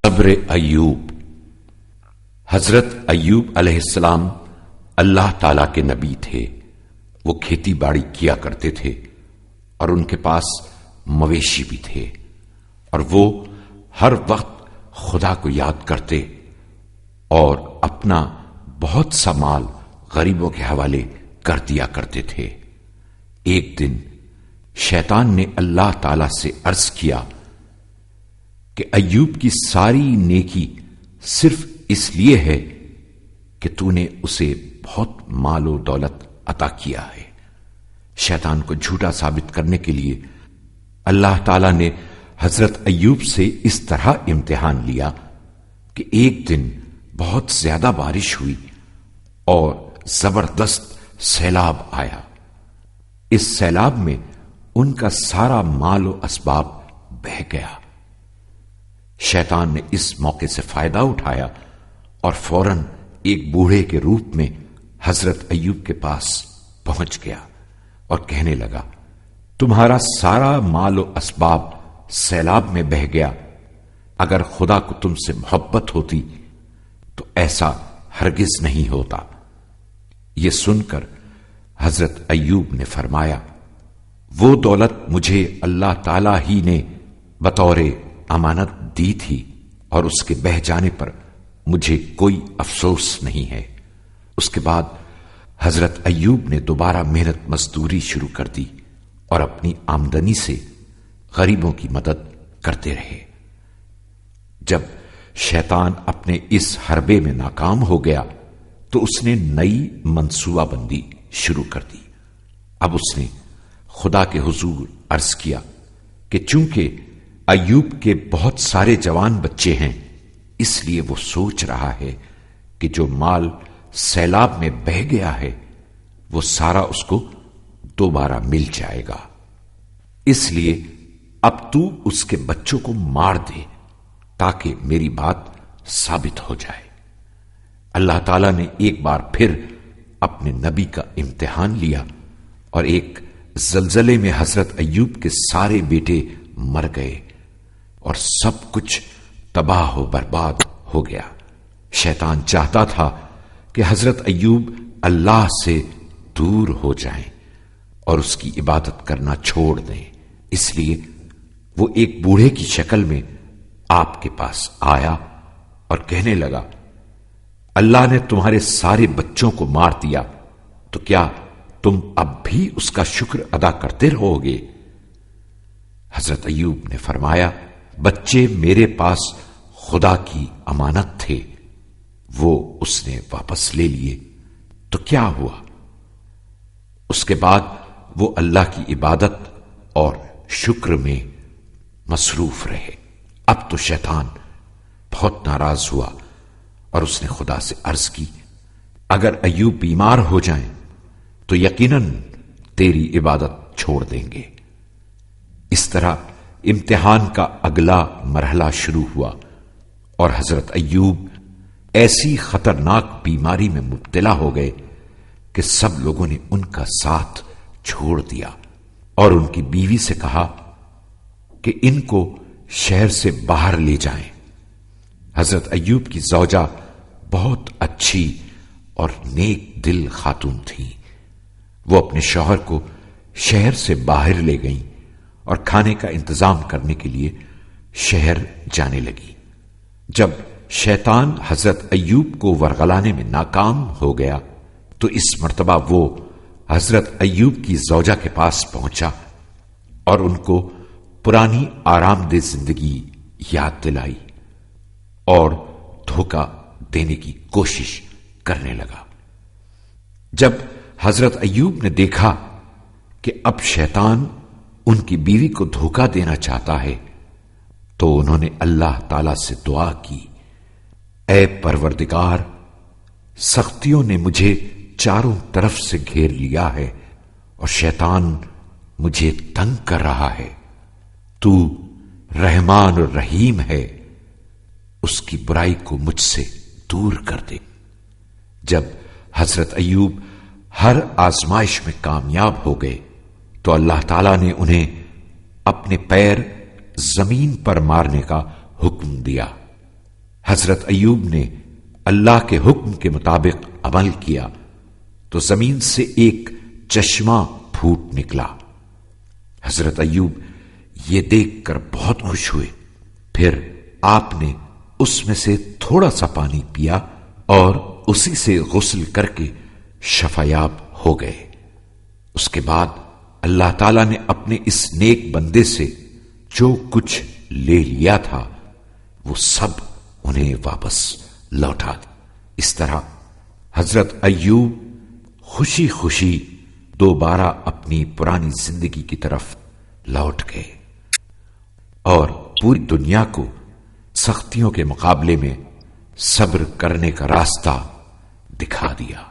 صبر ایوب۔ حضرت ایوب علیہ السلام اللہ تعالی کے نبی تھے۔ وہ کھیتی باڑی کیا کرتے تھے اور ان کے پاس مویشی بھی تھے، اور وہ ہر وقت خدا کو یاد کرتے اور اپنا بہت سا مال غریبوں کے حوالے کر دیا کرتے تھے۔ ایک دن شیطان نے اللہ تعالی سے عرض کیا کہ ایوب کی ساری نیکی صرف اس لیے ہے کہ تو نے اسے بہت مال و دولت عطا کیا ہے۔ شیطان کو جھوٹا ثابت کرنے کے لیے اللہ تعالی نے حضرت ایوب سے اس طرح امتحان لیا کہ ایک دن بہت زیادہ بارش ہوئی اور زبردست سیلاب آیا۔ اس سیلاب میں ان کا سارا مال و اسباب بہہ گیا۔ شیطان نے اس موقع سے فائدہ اٹھایا اور فوراً ایک بوڑھے کے روپ میں حضرت ایوب کے پاس پہنچ گیا اور کہنے لگا، تمہارا سارا مال و اسباب سیلاب میں بہہ گیا، اگر خدا کو تم سے محبت ہوتی تو ایسا ہرگز نہیں ہوتا۔ یہ سن کر حضرت ایوب نے فرمایا، وہ دولت مجھے اللہ تعالی ہی نے بطور امانت دی تھی اور اس کے بہہ جانے پر مجھے کوئی افسوس نہیں ہے۔ اس کے بعد حضرت ایوب نے دوبارہ محنت مزدوری شروع کر دی اور اپنی آمدنی سے غریبوں کی مدد کرتے رہے۔ جب شیطان اپنے اس حربے میں ناکام ہو گیا تو اس نے نئی منصوبہ بندی شروع کر دی۔ اب اس نے خدا کے حضور عرض کیا کہ چونکہ ایوب کے بہت سارے جوان بچے ہیں، اس لیے وہ سوچ رہا ہے کہ جو مال سیلاب میں بہہ گیا ہے وہ سارا اس کو دوبارہ مل جائے گا، اس لیے اب تو اس کے بچوں کو مار دے تاکہ میری بات ثابت ہو جائے۔ اللہ تعالی نے ایک بار پھر اپنے نبی کا امتحان لیا اور ایک زلزلے میں حضرت ایوب کے سارے بیٹے مر گئے اور سب کچھ تباہ و برباد ہو گیا۔ شیطان چاہتا تھا کہ حضرت ایوب اللہ سے دور ہو جائیں اور اس کی عبادت کرنا چھوڑ دیں، اس لیے وہ ایک بوڑھے کی شکل میں آپ کے پاس آیا اور کہنے لگا، اللہ نے تمہارے سارے بچوں کو مار دیا تو کیا تم اب بھی اس کا شکر ادا کرتے رہو گے؟ حضرت ایوب نے فرمایا، بچے میرے پاس خدا کی امانت تھے، وہ اس نے واپس لے لیے تو کیا ہوا؟ اس کے بعد وہ اللہ کی عبادت اور شکر میں مصروف رہے۔ اب تو شیطان بہت ناراض ہوا اور اس نے خدا سے عرض کی، اگر ایوب بیمار ہو جائیں تو یقیناً تیری عبادت چھوڑ دیں گے۔ اس طرح امتحان کا اگلا مرحلہ شروع ہوا اور حضرت ایوب ایسی خطرناک بیماری میں مبتلا ہو گئے کہ سب لوگوں نے ان کا ساتھ چھوڑ دیا اور ان کی بیوی سے کہا کہ ان کو شہر سے باہر لے جائیں۔ حضرت ایوب کی زوجہ بہت اچھی اور نیک دل خاتون تھی۔ وہ اپنے شوہر کو شہر سے باہر لے گئیں اور کھانے کا انتظام کرنے کے لیے شہر جانے لگی۔ جب شیطان حضرت ایوب کو ورغلانے میں ناکام ہو گیا تو اس مرتبہ وہ حضرت ایوب کی زوجہ کے پاس پہنچا اور ان کو پرانی آرام دہ زندگی یاد دلائی اور دھوکہ دینے کی کوشش کرنے لگا۔ جب حضرت ایوب نے دیکھا کہ اب شیطان ان کی بیوی کو دھوکہ دینا چاہتا ہے تو انہوں نے اللہ تعالی سے دعا کی، اے پروردگار، سختیوں نے مجھے چاروں طرف سے گھیر لیا ہے اور شیطان مجھے تنگ کر رہا ہے، تو رحمان اور رحیم ہے، اس کی برائی کو مجھ سے دور کر دے۔ جب حضرت ایوب ہر آزمائش میں کامیاب ہو گئے تو اللہ تعالیٰ نے انہیں اپنے پیر زمین پر مارنے کا حکم دیا حضرت ایوب نے اللہ کے حکم کے مطابق عمل کیا تو زمین سے ایک چشمہ پھوٹ نکلا۔ حضرت ایوب یہ دیکھ کر بہت خوش ہوئے۔ پھر آپ نے اس میں سے تھوڑا سا پانی پیا اور اسی سے غسل کر کے شفایاب ہو گئے۔ اس کے بعد اللہ تعالیٰ نے اپنے اس نیک بندے سے جو کچھ لے لیا تھا وہ سب انہیں واپس لوٹا دیا۔ اس طرح حضرت ایوب خوشی خوشی دوبارہ اپنی پرانی زندگی کی طرف لوٹ گئے اور پوری دنیا کو سختیوں کے مقابلے میں صبر کرنے کا راستہ دکھا دیا۔